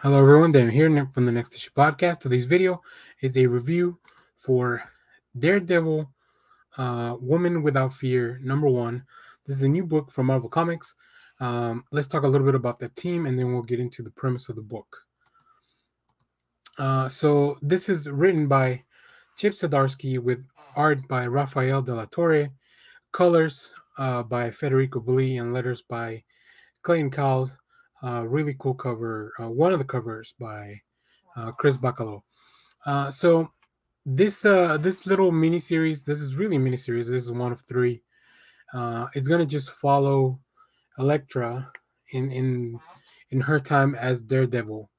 Hello everyone, Dan here from the Next Issue Podcast. Today's video is a review for Daredevil, Woman Without Fear, #1. This is a new book from Marvel Comics. Let's talk a little bit about the team and then we'll get into the premise of the book. So this is written by Chip Zdarsky with art by Rafael de Latorre, colors by Federico Blee, and letters by Clayton Cowles. Really cool cover. One of the covers by Chris Bachalo. So this little mini series, this is really a mini series. This is one of three. It's gonna just follow Elektra in her time as Daredevil.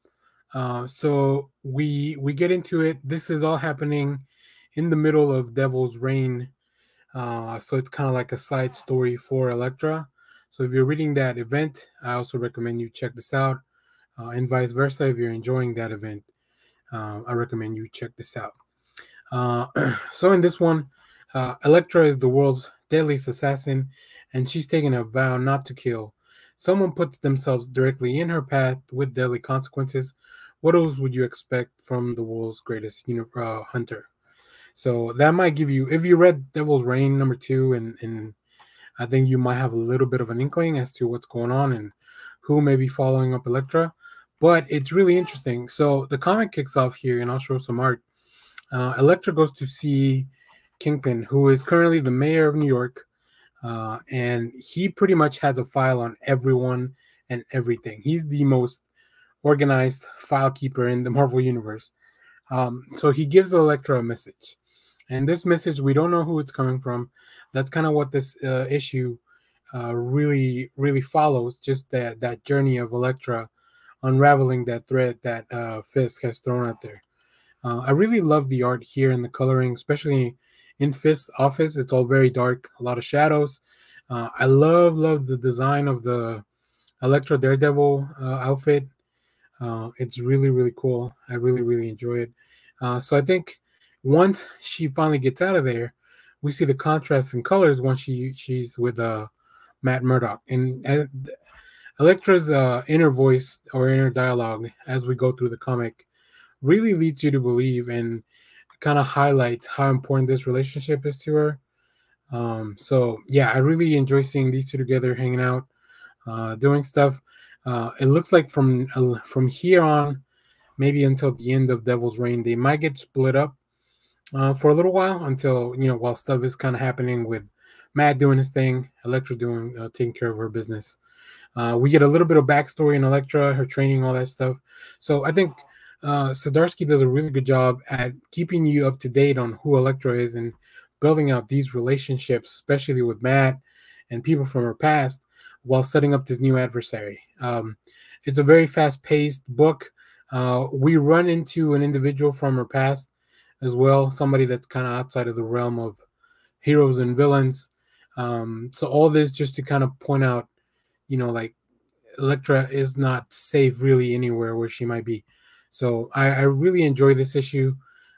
So we get into it. This is all happening in the middle of Devil's reign. So it's kind of like a side story for Elektra. So if you're reading that event, I also recommend you check this out, and vice versa. If you're enjoying that event, I recommend you check this out. So in this one, Elektra is the world's deadliest assassin, and she's taken a vow not to kill. Someone puts themselves directly in her path with deadly consequences. What else would you expect from the world's greatest hunter? So that might give you, if you read Devil's Reign #2, and I think you might have a little bit of an inkling as to what's going on and who may be following up Elektra. But it's really interesting. So the comic kicks off here, and I'll show some art. Elektra goes to see Kingpin, who is currently the mayor of New York, and he pretty much has a file on everyone and everything. He's the most organized file keeper in the Marvel Universe. So he gives Elektra a message. And this message, we don't know who it's coming from. That's kind of what this issue really follows. Just that journey of Elektra unraveling that thread that Fisk has thrown out there. I really love the art here and the coloring, especially in Fisk's office. It's all very dark, a lot of shadows. I love the design of the Elektra Daredevil outfit. It's really cool. I really enjoy it. So I think once she finally gets out of there, we see the contrast in colors once she's with Matt Murdock. And Elektra's inner voice or inner dialogue as we go through the comic really leads you to believe and kind of highlights how important this relationship is to her. So yeah, I really enjoy seeing these two together, hanging out, doing stuff. It looks like from here on, maybe until the end of Devil's Reign, they might get split up for a little while until while stuff is kind of happening with Matt doing his thing, Elektra doing taking care of her business. We get a little bit of backstory in Elektra, her training, all that stuff. So I think Zdarsky does a really good job at keeping you up to date on who Elektra is and building out these relationships, especially with Matt and people from her past, while setting up this new adversary. It's a very fast-paced book. We run into an individual from her past as well, somebody that's kind of outside of the realm of heroes and villains. So all this just to kind of point out, like Elektra is not safe really anywhere where she might be. So I really enjoy this issue.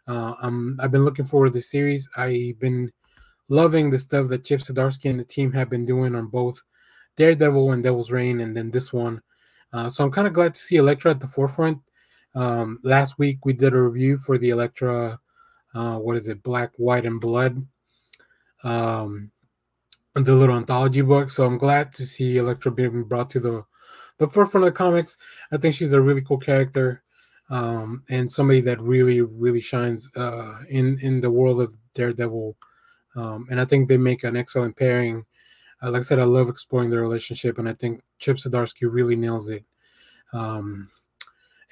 I've been looking forward to this series. I've been loving the stuff that Chip Zdarsky and the team have been doing on both Daredevil and Devil's Reign, and then this one. So I'm kind of glad to see Elektra at the forefront. Last week we did a review for the Elektra, what is it, Black, White, and Blood, the little anthology book. So I'm glad to see Elektra being brought to the forefront of the comics. I think she's a really cool character, and somebody that really shines in the world of Daredevil. And I think they make an excellent pairing. Like I said, I love exploring their relationship, and I think Chip Zdarsky really nails it. And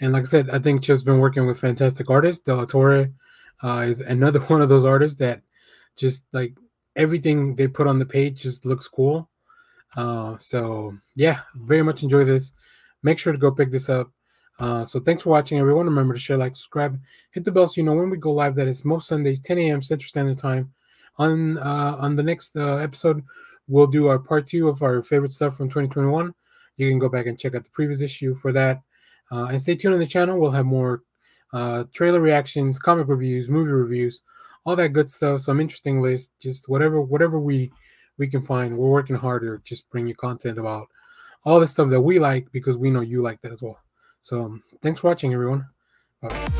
like I said, I think Chip's been working with fantastic artists. De La Torre is another one of those artists that just like everything they put on the page just looks cool. So yeah, very much enjoy this. Make sure to go pick this up. So thanks for watching, everyone. Remember to share, like, subscribe, hit the bell so you know when we go live. That is most Sundays, 10 a.m. Central Standard Time. On the next episode, we'll do our part 2 of our favorite stuff from 2021. You can go back and check out the previous issue for that. And stay tuned on the channel. We'll have more trailer reactions, comic reviews, movie reviews, all that good stuff. Some interesting lists, just whatever we can find. We're working hard to just bring you content about all the stuff that we like because we know you like that as well. So thanks for watching, everyone. Bye.